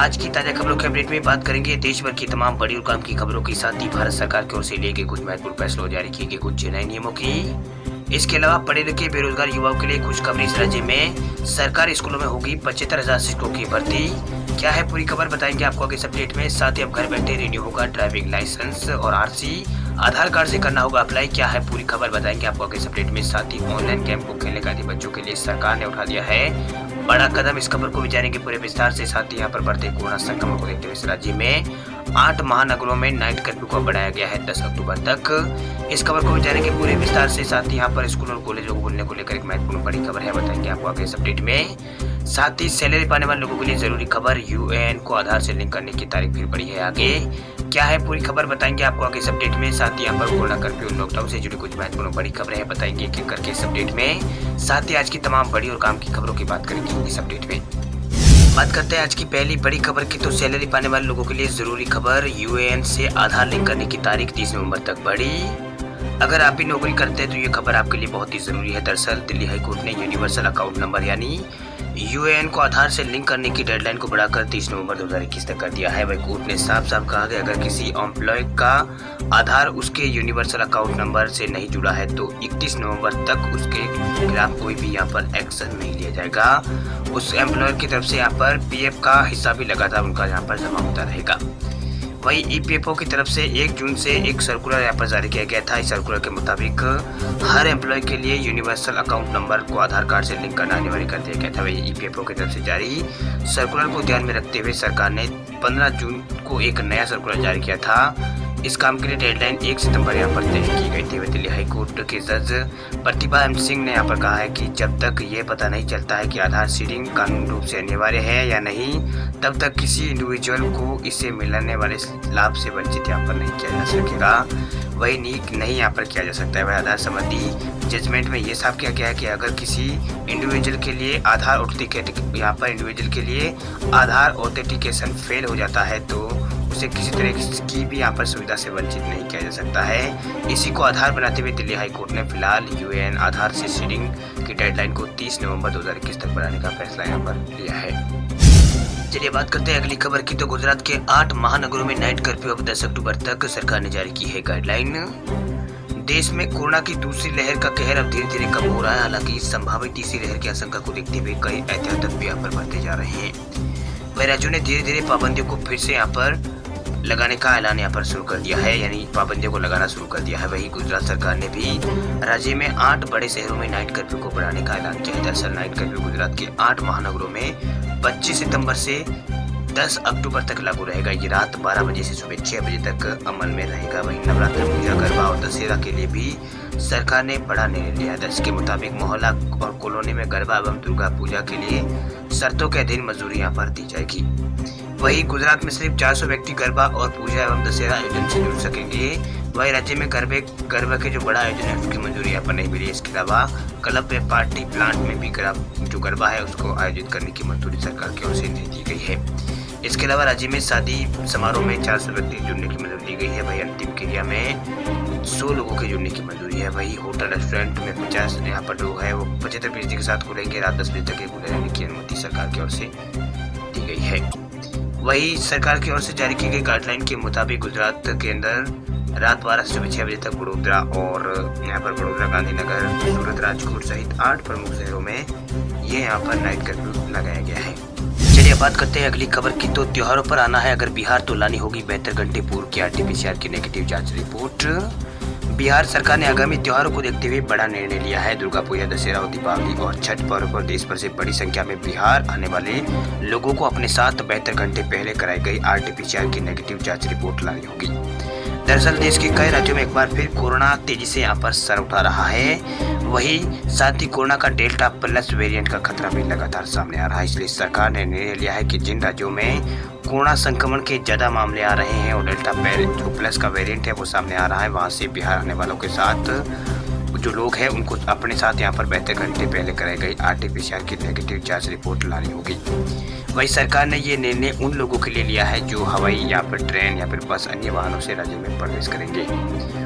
आज की ताजा खबरों के अपडेट में बात करेंगे देश भर की तमाम बड़ी और काम की खबरों के साथ ही भारत सरकार की ओर से लिए गए कुछ महत्वपूर्ण फैसलों जारी किए गए कुछ नए नियमों की। इसके अलावा पढ़े लिखे बेरोजगार युवाओं के लिए खुशखबरी। इस राज्य में सरकारी स्कूलों में होगी 75,000 शिक्षकों की भर्ती। क्या है पूरी खबर बताएंगे आपको आगे इस अपडेट में। साथ ही अब घर बैठे रिन्यू होगा ड्राइविंग लाइसेंस और आरसी, आधार कार्ड से करना होगा अप्लाई। क्या है पूरी खबर बताएंगे आपको आगे इस अपडेट में। साथ ही ऑनलाइन गेम को खेलने का बच्चों के लिए सरकार ने उठा दिया है बड़ा कदम। इस खबर को भी जानेंगे पूरे विस्तार से। साथ ही यहाँ पर बढ़ते कोरोना संक्रमण को देखते हुए इस राज्य में 8 महानगरों में नाइट कर्फ्यू को बढ़ाया गया है 10 अक्टूबर तक। इस खबर को भी जानेंगे पूरे विस्तार से। साथ ही यहाँ पर स्कूल और कॉलेजों को खोलने को लेकर एक महत्वपूर्ण बड़ी खबर है, बताएंगे आपको आगे इस अपडेट में। साथ ही सैलरी पाने वाले लोगों के लिए जरूरी खबर, यूएएन को आधार से लिंक करने की तारीख फिर बढ़ी है आगे। क्या है पूरी खबर बताएंगे आपको आगे इस अपडेट में। साथ ही यहाँ पर कोरोना कर्फ्यू लॉकडाउन से जुड़ी कुछ महत्वपूर्ण बड़ी खबरें हैं, बताएंगे एक करके इस अपडेट में। साथ ही आज की तमाम बड़ी और काम की खबरों की बात करेंगे इस अपडेट में। बात करते हैं आज की पहली बड़ी खबर की, तो सैलरी पाने वाले लोगों के लिए जरूरी खबर, यूएएन से आधार लिंक करने की तारीख 30 नवंबर तक बढ़ी। अगर आप भी नौकरी करते हैं तो ये खबर आपके लिए बहुत ही जरूरी है। दरअसल दिल्ली हाईकोर्ट ने यूनिवर्सल अकाउंट नंबर यानी यूएएन को आधार से लिंक करने की डेडलाइन को बढ़ाकर 30 नवंबर 2021 तक कर दिया है। वही कोर्ट ने साफ साफ कहा कि अगर किसी एम्प्लॉय का आधार उसके यूनिवर्सल अकाउंट नंबर से नहीं जुड़ा है तो 31 नवंबर तक उसके खिलाफ कोई भी यहाँ पर एक्शन नहीं लिया जाएगा। उस एम्प्लॉयर की तरफ से यहाँ पर पीएफ का हिस्सा भी लगातार उनका यहाँ पर जमा होता रहेगा। वही ईपीएफओ की तरफ से 1 जून से एक सर्कुलर यहाँ पर जारी किया गया था। इस सर्कुलर के मुताबिक हर एम्प्लॉय के लिए यूनिवर्सल अकाउंट नंबर को आधार कार्ड से लिंक करना अनिवार्य कर दिया गया था। वही ईपीएफओ की तरफ से जारी सर्कुलर को ध्यान में रखते हुए सरकार ने 15 जून को एक नया सर्कुलर जारी किया था। इस काम के लिए डेडलाइन 1 सितंबर यहाँ पर तय की गई थी। दिल्ली हाईकोर्ट के जज प्रतिभा एम सिंह ने यहाँ पर कहा है कि जब तक ये पता नहीं चलता है कि आधार सीडिंग कानूनी रूप से अनिवार्य है या नहीं, तब तक किसी इंडिविजुअल को इससे मिलने वाले लाभ से वंचित यहाँ पर नहीं किया जा सकेगा। वही नहीं यहाँ पर किया जा सकता है। वह आधार संबंधी जजमेंट में ये साफ किया गया है कि अगर किसी इंडिविजुअल के लिए आधार ऑथेंटिकेशन फेल हो जाता है तो उसे किसी तरह की भी यहाँ पर सुविधा से वंचित नहीं किया जा सकता है। इसी को आधार बनाते हुए दिल्ली हाईकोर्ट ने फिलहाल यूएएन आधार से सीडिंग की डेडलाइन को 30 नवंबर 2021 तक बढ़ाने का फैसला यहाँ पर लिया है। चलिए बात करते हैं अगली खबर की, तो गुजरात के 8 महानगरों में नाइट कर्फ्यू अब 10 अक्टूबर तक सरकार ने जारी की है गाइडलाइन। देश में कोरोना की दूसरी लहर का कहर अब धीरे धीरे कम हो रहा है। हालांकि संभावित तीसरी लहर की आशंका को देखते हुए कई एहतियात भी यहाँ पर बरते जा रहे हैं। वह राज्यों ने धीरे धीरे पाबंदियों को फिर से यहाँ पर लगाने का ऐलान यहाँ पर शुरू कर दिया है, यानी पाबंदियों को लगाना शुरू कर दिया है। वही गुजरात सरकार ने भी राज्य में 8 बड़े शहरों में नाइट कर्फ्यू को बढ़ाने का ऐलान किया है। दरअसल नाइट कर्फ्यू गुजरात के 8 महानगरों में 25 सितंबर से 10 अक्टूबर तक लागू रहेगा। ये रात 12 बजे से सुबह 6 बजे तक अमल में रहेगा। वही नवरात्र पूजा, गरबा और दशहरा के लिए भी सरकार ने बड़ा निर्णय लिया है। इसके मुताबिक मोहल्ला और कॉलोनी में गरबा एवं दुर्गा पूजा के लिए शर्तों के अधीन मजदूरी यहाँ पर दी जाएगी। वही गुजरात में सिर्फ 400 व्यक्ति गरबा और पूजा एवं दशहरा आयोजन से जुड़ सकेंगे। वही राज्य में गरबा के जो बड़ा आयोजन है उसकी मंजूरी यहाँ पर नहीं मिली। इसके अलावा क्लब व पार्टी प्लांट में भी जो गरबा है उसको आयोजित करने की मंजूरी सरकार की ओर से नहीं दी गई है। इसके अलावा राज्य में शादी समारोह में 400 व्यक्ति जुड़ने की मंजूरी दी गई है। वही अंतिम क्रिया में 100 लोगों के जुड़ने की मंजूरी है। वही होटल रेस्टोरेंट में 50 यहाँ पर लोग है वो 75% के साथ खुलेंगे। रात 10 बजे तक खुले रहने की अनुमति सरकार की ओर से दी गई है। वही सरकार की ओर से जारी की गई गाइडलाइन के मुताबिक गुजरात के अंदर रात 12 से सुबह 6 बजे तक बड़ोदरा और यहाँ पर बड़ोदरा, गांधीनगर, सूरत, राजकोट सहित 8 प्रमुख शहरों में ये यहाँ पर नाइट कर्फ्यू लगाया गया है। चलिए बात करते हैं अगली खबर की, तो त्योहारों पर आना है अगर बिहार तो लानी होगी 72 घंटे पूर्व की आरटीपीसीआर की नेगेटिव जांच रिपोर्ट। बिहार सरकार ने आगामी त्योहारों को देखते हुए बड़ा निर्णय लिया है। दुर्गा पूजा, दशहरा और दीपावली और छठ पर्व पर देश भर से बड़ी संख्या में बिहार आने वाले लोगों को अपने साथ 72 घंटे पहले कराई गई आरटीपीसीआर की नेगेटिव जांच रिपोर्ट लानी होगी। दरअसल देश के कई राज्यों में एक बार फिर कोरोना तेजी से यहाँ पर सर उठा रहा है। वही साथ ही कोरोना का डेल्टा प्लस वेरिएंट का खतरा भी लगातार सामने आ रहा है। इसलिए सरकार ने निर्णय लिया है कि जिन राज्यों में कोरोना संक्रमण के ज्यादा मामले आ रहे हैं और डेल्टा जो प्लस का वेरिएंट है वो सामने आ रहा है, वहां से बिहार आने वालों के साथ जो लोग हैं उनको अपने साथ यहाँ पर 72 घंटे पहले कराई गई आरटीपीसीआर की नेगेटिव जांच रिपोर्ट लानी होगी। वही सरकार ने ये निर्णय उन लोगों के लिए लिया है जो हवाई या फिर ट्रेन या फिर बस अन्य वाहनों से राज्य में प्रवेश करेंगे।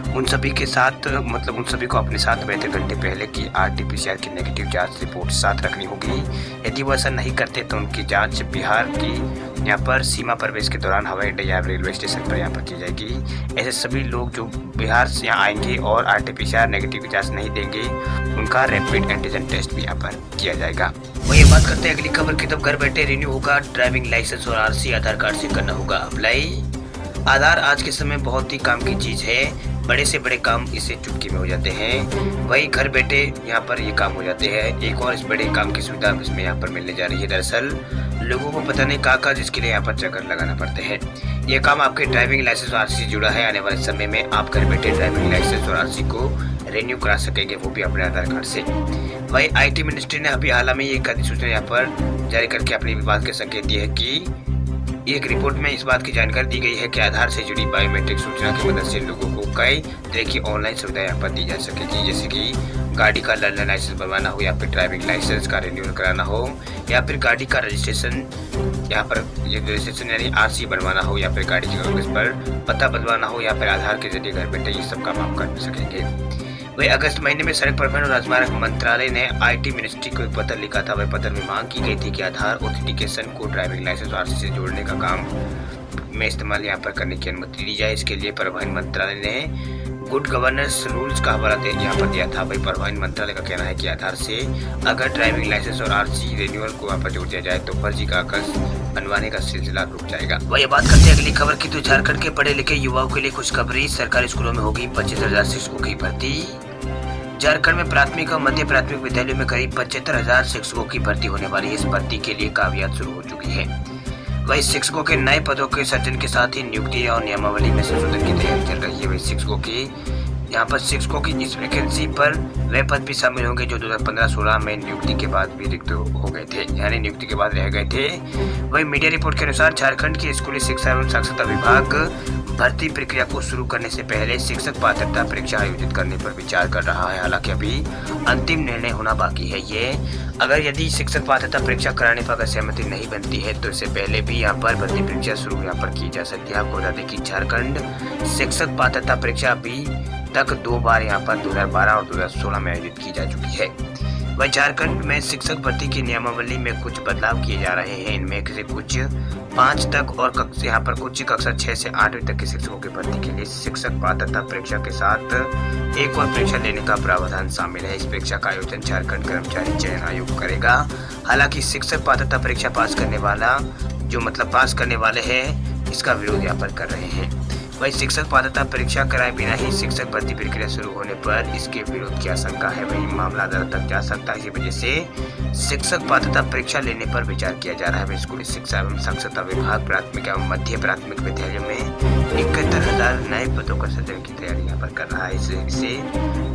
उन सभी को अपने साथ 72 घंटे पहले की आरटीपीसीआर की नेगेटिव जांच रिपोर्ट साथ रखनी होगी। यदि वो ऐसा नहीं करते तो उनकी जांच बिहार की यहाँ पर सीमा प्रवेश के दौरान हवाई अड्डे या रेलवे स्टेशन पर यहाँ पर की जाएगी। ऐसे सभी लोग जो बिहार से यहाँ आएंगे और RT-PCR नेगेटिव की जाँच नहीं देंगे, उनका रैपिड एंटीजन टेस्ट भी यहाँ पर किया जाएगा। वही बात करते हैं अगली खबर की, तब घर बैठे रिन्यू होगा ड्राइविंग लाइसेंस और RC आधार कार्ड से करना होगा अप्लाई। आधार आज के समय बहुत ही काम की चीज़ है, बड़े से बड़े काम इससे चुटकी में हो जाते हैं। वही घर बैठे यहाँ पर ये काम हो जाते हैं। एक और इस बड़े काम की सुविधा इसमें यहाँ पर मिलने जा रही है। दरअसल लोगों को पता नहीं कहाँ जिसके लिए यहाँ पर चक्कर लगाना पड़ते हैं। ये काम आपके ड्राइविंग लाइसेंस और RC से जुड़ा है। आने वाले समय में आप घर बैठे ड्राइविंग लाइसेंस और RC को रिन्यू करा सकेंगे, वो भी अपने आधार कार्ड से। वही IT मिनिस्ट्री ने अभी हाल में एक अधिसूचना यहाँ पर जारी करके अपने विवाद के संकेत दिए है कि एक रिपोर्ट में इस बात की जानकारी दी गई है कि आधार से जुड़ी बायोमेट्रिक सूचना की मदद से लोगों को कई तरह की ऑनलाइन सुविधा यहाँ पर दी जा सकेगी, जैसे कि गाड़ी का लर्नर लाइसेंस बनवाना हो या फिर ड्राइविंग लाइसेंस का रिन्यूअल कराना हो या फिर गाड़ी का रजिस्ट्रेशन यहाँ पर रजिस्ट्रेशन यानी RC बनवाना हो या फिर गाड़ी के कागज पर पता बदलवाना हो या फिर आधार के जरिए घर बैठे ये सब काम आप कर सकेंगे। वही अगस्त महीने में सड़क परिवहन और राजमार्ग मंत्रालय ने IT मिनिस्ट्री को एक पत्र लिखा था। वह पत्र में मांग की गई थी कि आधार ऑथेंटिकेशन को ड्राइविंग लाइसेंस और RC से जोड़ने का काम में इस्तेमाल यहाँ पर करने की अनुमति दी जाए। इसके लिए परिवहन मंत्रालय ने गुड गवर्नेंस रूल्स का हवाला यहाँ पर दिया था। वही परिवहन मंत्रालय का कहना है कि आधार से अगर ड्राइविंग लाइसेंस और RC रिन्यूअल को यहाँ पर जोड़ दिया जाए तो फर्जी कागज बनवाने का सिलसिला रुक जाएगा। वही बात करते हैं अगली खबर की, तो झारखंड के पढ़े लिखे युवाओं के लिए खुशखबरी, सरकारी स्कूलों में होगी 25,000 शिक्षकों की भर्ती। झारखंड में प्राथमिक और मध्य प्राथमिक विद्यालयों में करीब 75,000 शिक्षकों की भर्ती होने वाली है। इस भर्ती के लिए कागजात शुरू हो चुकी है। वही शिक्षकों के नए पदों के सृजन के साथ ही नियुक्ति और नियमावली में संशोधन की तैयारी चल रही है। वही शिक्षकों की यहाँ पर शिक्षकों की इस वैकेंसी पर वे पद भी शामिल होंगे जो 2015-16 में नियुक्ति के बाद भी रिक्त हो गए थे, यानी नियुक्ति के बाद रह गए थे। वही मीडिया रिपोर्ट के अनुसार झारखंड के स्कूली शिक्षा एवं साक्षरता विभाग भर्ती प्रक्रिया को शुरू करने से पहले शिक्षक पात्रता परीक्षा आयोजित करने पर विचार कर रहा है। हालांकि अभी अंतिम निर्णय होना बाकी है। ये अगर यदि शिक्षक पात्रता परीक्षा कराने पर अगर सहमति नहीं बनती है तो इससे पहले भी यहाँ पर भर्ती परीक्षा शुरू यहाँ पर की जा सकती है। आपको बता दें कि झारखंड शिक्षक पात्रता परीक्षा अभी तक 2 बार यहाँ पर 2012 और 2016 में आयोजित की जा चुकी है। वही झारखंड में शिक्षक भर्ती की नियमावली में कुछ बदलाव किए जा रहे हैं। इनमें से कुछ 5 तक और यहाँ पर कुछ कक्षा 6 से 8वीं तक के शिक्षकों की भर्ती के लिए शिक्षक पात्रता परीक्षा के साथ एक और परीक्षा लेने का प्रावधान शामिल है। इस परीक्षा का आयोजन झारखंड कर्मचारी चयन आयोग करेगा। हालांकि शिक्षक पात्रता परीक्षा पास करने वाले हैं इसका विरोध यहाँ पर कर रहे हैं। वही शिक्षक पात्रता परीक्षा कराए बिना ही शिक्षक भर्ती प्रक्रिया शुरू होने पर इसके विरोध की आशंका है। वही मामला अदालत तक जा सकता है। इसी वजह से शिक्षक पात्रता परीक्षा लेने पर विचार किया जा रहा है। स्कूली शिक्षा एवं साक्षरता विभाग प्राथमिक एवं मध्य प्राथमिक विद्यालयों में 71,000 नए पदों का सृजन की तैयारी यहाँ पर कर रहा है। इसे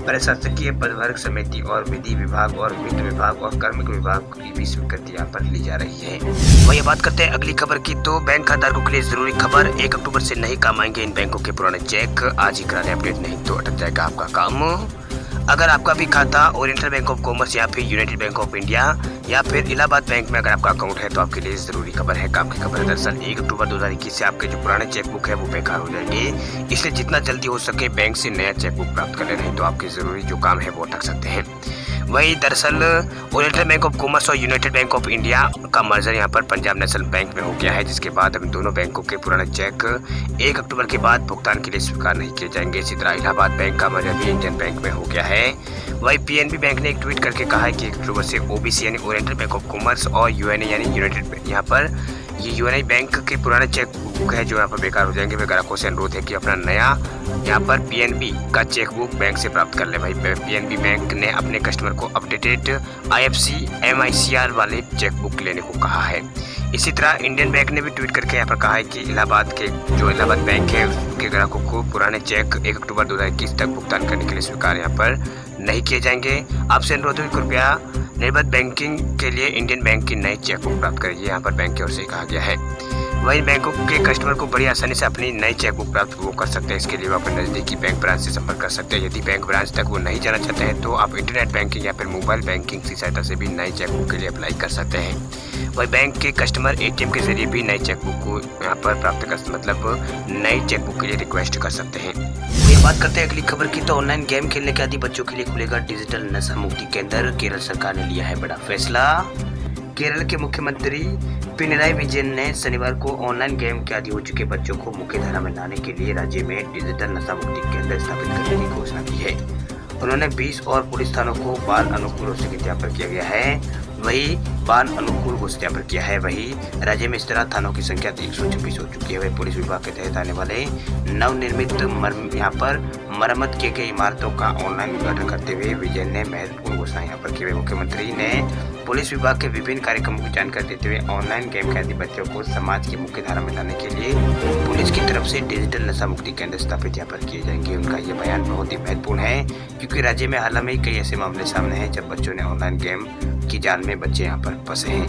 प्रशासकीय पदवर्ग समिति और विधि विभाग और वित्त विभाग और कार्मिक विभाग की भी स्वीकृति यहाँ पर ली जा रही है। वही बात करते हैं अगली खबर की, तो बैंक खाताधारकों के लिए जरूरी खबर, 1 अक्टूबर से नहीं काम आएंगे इन बैंकों के पुराने चेक। आज ही कराने अपडेट, नहीं तो अटक जाएगा आपका काम। अगर आपका भी खाता ओरिएंटल बैंक ऑफ कॉमर्स या फिर यूनाइटेड बैंक ऑफ इंडिया या फिर इलाहाबाद बैंक में अगर आपका अकाउंट है तो आपके लिए जरूरी खबर है, काम की खबर है। दरअसल 1 अक्टूबर 2021 से आपके जो पुराने चेकबुक है वो बेकार हो जाएंगे, इसलिए जितना जल्दी हो सके बैंक से नया चेकबुक प्राप्त कर ले, नहीं तो आपके जरूरी जो काम है वो अटक सकते हैं। वही दरअसल ओरिएंटल बैंक ऑफ कॉमर्स और यूनाइटेड बैंक ऑफ इंडिया का मर्जर यहाँ पर पंजाब नेशनल बैंक में हो गया है, जिसके बाद अब दोनों बैंकों के पुराने चेक 1 अक्टूबर के बाद भुगतान के लिए स्वीकार नहीं किए जाएंगे। इसी तरह इलाहाबाद बैंक का मर्जर भी इंडियन बैंक में हो गया है। वही PNB बैंक ने एक ट्वीट करके कहा है कि 1 अक्टूबर से OBC यानी ओरिएंटल बैंक ऑफ कॉमर्स और UNA यानी यूनाइटेड यहाँ पर ये यूएनआई बैंक के पुराने चेकबुक है जो यहाँ पर बेकार हो जाएंगे। वे ग्राहकों से अनुरोध है कि अपना नया यहाँ पर PNB का चेकबुक बैंक से प्राप्त कर ले। भाई PNB बैंक ने अपने कस्टमर को अपडेटेड IFSC MICR वाले चेकबुक लेने को कहा है। इसी तरह इंडियन बैंक ने भी ट्वीट करके यहाँ पर कहा है कि इलाहाबाद बैंक है उसके ग्राहकों को पुराने चेक 1 अक्टूबर 2021 तक भुगतान करने के लिए स्वीकार यहाँ पर नहीं किए जाएंगे। आपसे अनुरोध है कृपया निर्बाध बैंकिंग के लिए इंडियन बैंक की नई चेकबुक प्राप्त करिए, यहाँ पर बैंक की ओर से कहा गया है। वहीं बैंकों के कस्टमर को बड़ी आसानी से अपनी नई चेकबुक प्राप्त वो कर सकते हैं। इसके लिए वो अपने नज़दीकी बैंक ब्रांच से संपर्क कर सकते हैं। यदि बैंक ब्रांच तक वो नहीं जाना चाहते हैं तो आप इंटरनेट बैंकिंग या फिर मोबाइल बैंकिंग की सहायता से भी नई चेकबुक के लिए अप्लाई कर सकते हैं। वही बैंक के कस्टमर ATM के जरिए भी नई चेकबुक को यहाँ पर प्राप्त कर नई चेकबुक के लिए रिक्वेस्ट कर सकते हैं। ये बात करते हैं अगली खबर की, तो ऑनलाइन गेम खेलने के आदि बच्चों के लिए खुलेगा डिजिटल नशा मुक्ति केंद्र। केरल सरकार ने लिया है बड़ा फैसला। केरल के मुख्यमंत्री पिनराई विजयन ने शनिवार को ऑनलाइन गेम के आदी हो चुके बच्चों को मुख्यधारा में लाने के लिए राज्य में डिजिटल नशा मुक्ति केंद्र स्थापित करने की घोषणा की है। उन्होंने 20 और पुलिस थानों को बाल अनुकूल सत्यापन किया गया है। वही बाल अनुकूल को सत्यापन किया है। वही राज्य में इस तरह थानों की संख्या 126 हो चुकी है। वही पुलिस विभाग के तहत आने वाले नवनिर्मित यहाँ पर मरम्मत किए गए इमारतों का ऑनलाइन उद्घाटन करते हुए विजयन ने महत्वपूर्ण घोषणा यहाँ पर की। मुख्यमंत्री ने पुलिस विभाग के विभिन्न कार्यक्रमों की जानकारी देते हुए ऑनलाइन गेम कैदी बच्चों को समाज की मुख्य धारा में लाने के लिए पुलिस की तरफ से डिजिटल नशा मुक्ति केंद्र स्थापित यहाँ पर किए जाएंगे। उनका ये बयान बहुत ही महत्वपूर्ण है क्योंकि राज्य में हाल में कई ऐसे मामले सामने हैं जब बच्चों ने ऑनलाइन गेम की जाल में बच्चे यहाँ पर फंसे हैं।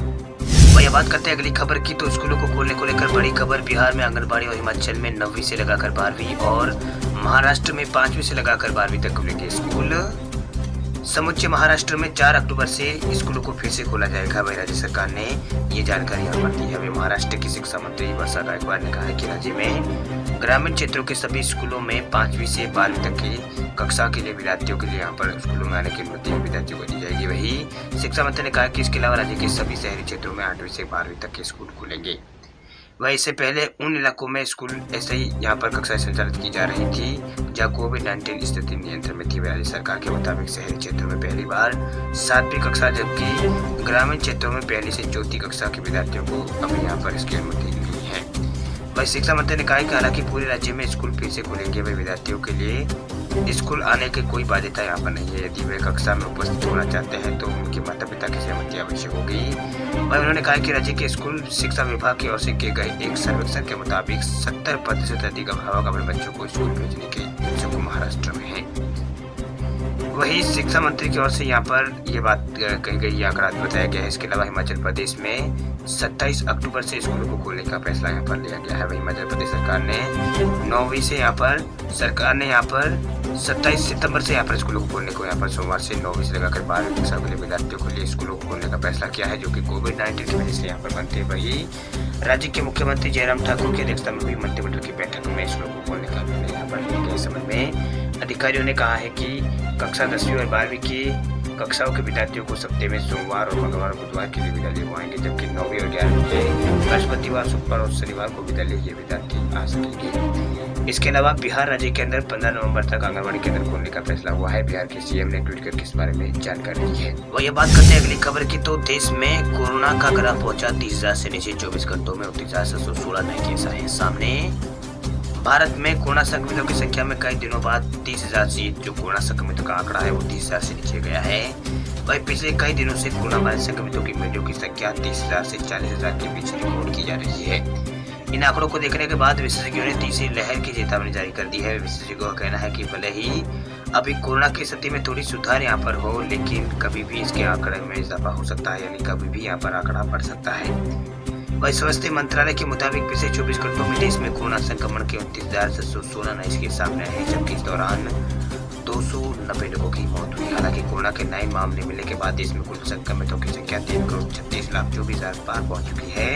वही बात करते हैं अगली खबर की, तो स्कूलों को खोलने को लेकर बड़ी खबर। बिहार में आंगनबाड़ी और हिमाचल में 9वीं से लगाकर 12वीं और महाराष्ट्र में 5वीं से लगाकर 12वीं तक खुलेंगे स्कूल। समूचे महाराष्ट्र में 4 अक्टूबर से स्कूलों को फिर से खोला जाएगा। वही राज्य सरकार ने ये जानकारी यहाँ पर दी है। महाराष्ट्र की शिक्षा मंत्री वर्षा गायकवाड़ ने कहा है कि राज्य में ग्रामीण क्षेत्रों के सभी स्कूलों में 5वीं से 12वीं तक की कक्षा के लिए विद्यार्थियों के लिए यहाँ पर स्कूलों में आने की अनुमति विद्यार्थियों को दी जाएगी। वही शिक्षा मंत्री ने कहा कि इसके अलावा राज्य के सभी शहरी क्षेत्रों में 8वीं से 12वीं तक के स्कूल खुलेंगे। वह इससे पहले उन इलाकों में स्कूल ऐसे ही यहाँ पर कक्षाएं संचालित की जा रही थी जहाँ कोविड-19 स्थिति नियंत्रण में थी। राज्य सरकार के मुताबिक शहरी क्षेत्रों में पहली बार 7वीं कक्षा जबकि ग्रामीण क्षेत्रों में पहली से 4थी कक्षा के विद्यार्थियों को अभी यहाँ पर इसकी अनुमति नहीं है। वही शिक्षा मंत्री ने कहा कि हालांकि पूरे राज्य में स्कूल फिर से खुलेंगे। वही विद्यार्थियों के लिए स्कूल आने की कोई बाध्यता यहाँ पर नहीं है। यदि वे कक्षा में उपस्थित होना चाहते हैं तो उनके माता पिता की सहमति आवश्यक होगी। वही उन्होंने कहा कि राज्य के स्कूल शिक्षा विभाग की ओर से किए गए एक सर्वेक्षण के मुताबिक 70% अधिक अभिभावक अपने बच्चों को स्कूल भेजने के इच्छुक महाराष्ट्र में है। वही शिक्षा मंत्री की ओर से यहाँ पर ये बात कही गई, आंकड़ा बताया गया है। इसके अलावा हिमाचल प्रदेश में 27 अक्टूबर से स्कूलों को खोलने का फैसला यहाँ पर लिया गया है। वही हिमाचल प्रदेश सरकार ने 9वीं से यहाँ पर 27 सितंबर से यहाँ पर स्कूलों को खोलने को यहाँ पर सोमवार से 9वीं से लगाकर 12वीं कक्षा के लिए विद्यार्थियों के लिए स्कूलों को खोलने का फैसला किया है जो कि कोविड-19 की वजह से यहाँ पर बनते। वही राज्य के मुख्यमंत्री जयराम ठाकुर की अध्यक्षता में हुई मंत्रिमंडल की बैठक में स्कूलों को खोलने का निर्णय यहाँ पर लिया गया। इस संबंध में अधिकारियों ने कहा है कि कक्षा 10वीं और 12वीं की कक्षाओं के विद्यार्थियों को सप्ताह में सोमवार और मंगलवार और बुधवार के लिए विद्यालय को आएंगे जबकि 9वीं और 11वीं के बृहस्पतिवार, शुक्रवार और शनिवार को विद्यालय ये विद्यार्थी आ सकेंगे। इसके अलावा बिहार राज्य के अंदर 15 नवंबर तक आंगनबाड़ी केंद्र खोलने का फैसला हुआ है। बिहार के सीएम ने ट्वीट करके इस बारे में जानकारी दी है। वही बात करते हैं अगली खबर की, तो देश में कोरोना का ग्राफ पहुंचा 30,000 से नीचे। 24 घंटों में 29,716 नए केस आए सामने। भारत में कोरोना संक्रमितों की संख्या में कई दिनों बाद 30,000 से जो कोरोना संक्रमितों का आंकड़ा है वो 30,000 से नीचे गया है। वही पिछले कई दिनों से कोरोना वायरस संक्रमितों की मृत्यु की संख्या 30,000 से 40,000 के बीच रिकॉर्ड की जा रही है। इन आंकड़ों को देखने के बाद विशेषज्ञों ने तीसरी लहर की चेतावनी जारी कर दी है। विशेषज्ञों का कहना है कि भले ही अभी कोरोना की स्थिति में थोड़ी सुधार यहाँ पर हो लेकिन कभी भी इसके आंकड़े में इजाफा हो सकता है, यानी कभी भी यहाँ पर आंकड़ा बढ़ सकता है। वही स्वास्थ्य मंत्रालय के मुताबिक पिछले 24 घंटों में देश में कोरोना संक्रमण के 29,716 नए केस सामने आए हैं जबकि इस दौरान 290 लोगों की मौत हुई। हालांकि कोरोना के नए मामले मिलने के बाद देश में कुल संक्रमितों की संख्या 3,36,24,000 पार पहुंच चुकी है।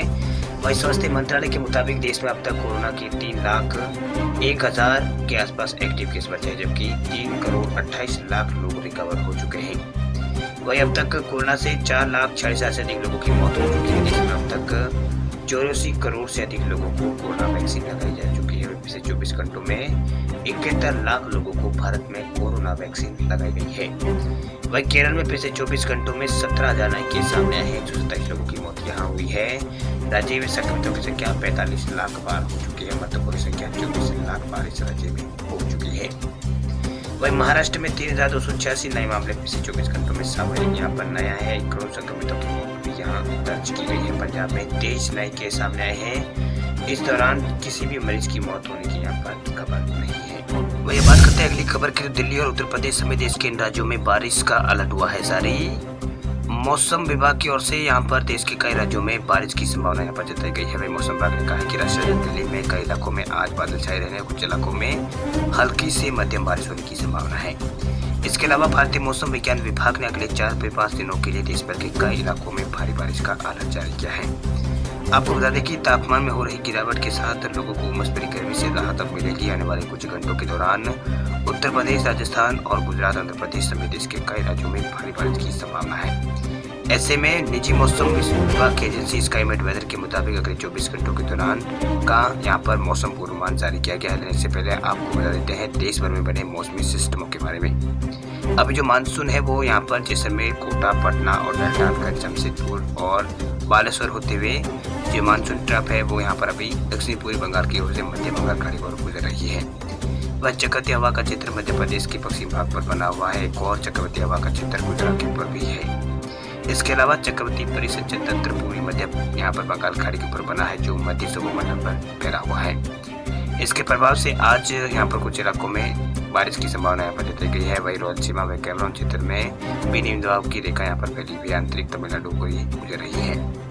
वही स्वास्थ्य मंत्रालय के मुताबिक देश में अब तक कोरोना के 3,01,000 के आसपास एक्टिव केस बचे हैं जबकि 3,28,00,000 लोग रिकवर हो चुके हैं। वही अब तक कोरोना से 4,46,000 से अधिक लोगों की मौत हो चुकी है। देश में अब तक 84 करोड़ से अधिक लोगों को कोरोना वैक्सीन लगाई जा चुकी है। पिछले 24 घंटों में 71 लाख लोगों को भारत में कोरोना वैक्सीन लगाई गई है। वही केरल में पिछले 24 घंटों में 17,000 नए केस सामने आए हैं। 127 लोगों की मौत यहाँ हुई है। राज्य में संक्रमितों की संख्या 45 लाख पार हो चुकी है। मृतकों की संख्या 24 लाख पार इस राज्य में हो चुकी है। वही महाराष्ट्र में 3,286 नए मामले पिछले 24 घंटों में सामने यहाँ पर नया है। 1 करोड़ संक्रमितों की मौत भी यहाँ दर्ज की गई है। पंजाब में 23 नए केस सामने आए हैं। इस दौरान किसी भी मरीज की मौत होने की यहाँ पर खबर नहीं है। वही बात करते हैं अगली खबर की, तो दिल्ली और उत्तर प्रदेश समेत देश के इन राज्यों में बारिश का अलर्ट हुआ है जारी। मौसम विभाग की ओर से यहाँ पर देश के कई राज्यों में बारिश की संभावना यहाँ पर जताई गई है। वही मौसम विभाग ने कहा है कि राजधानी दिल्ली में कई इलाकों में आज बादल छाए रहने, कुछ इलाकों में हल्की से मध्यम बारिश होने की संभावना है। इसके अलावा भारतीय मौसम विज्ञान विभाग ने अगले 4 से 5 दिनों के लिए देश भर के कई इलाकों में भारी बारिश का अलर्ट जारी किया है। आपको बता दें कि तापमान में हो रही गिरावट के साथ लोगों को उमस भरी गर्मी से राहत मिलेगी। आने वाले कुछ घंटों के दौरान उत्तर प्रदेश, राजस्थान और गुजरात, आंध्र प्रदेश समेत देश के कई राज्यों में भारी बारिश की संभावना है। ऐसे में निजी मौसम विभाग की एजेंसी स्काईमेट वेदर के मुताबिक अगले 24 घंटों के दौरान का यहाँ पर मौसम पूर्वानुमान जारी किया गया है। इससे पहले आपको बता देते हैं देश भर में बने मौसमी सिस्टमों के बारे में। अभी जो मानसून है वो यहाँ पर जैसलमेर, कोटा, पटना और नैनीताल, जमशेदपुर और बालेश्वर होते हुए जो मानसून ट्रफ है वो यहाँ पर अभी दक्षिणी पूर्वी बंगाल की ओर से मध्य बंगाल खाड़ी की ओर गुजर रही है। वह चक्रवाती हवा का क्षेत्र मध्य प्रदेश के पश्चिम भाग पर बना हुआ है। एक और चक्रवाती हवा का क्षेत्र गुजरात के ऊपर भी है। इसके अलावा चक्रवाती परिसंचरण तंत्र पूर्वी मध्य यहाँ पर बंगाल खाड़ी के ऊपर बना है जो मध्य उपमंडल पर फैला हुआ है। इसके प्रभाव से आज यहाँ पर कुछ इलाकों में बारिश की संभावना यहाँ पर जताई गई है। वही रायलसीमा व केरल क्षेत्र में भी निम्न दबाव की रेखा यहाँ पर फैली हुई आंतरिक तमिलनाडु को गुजर रही है।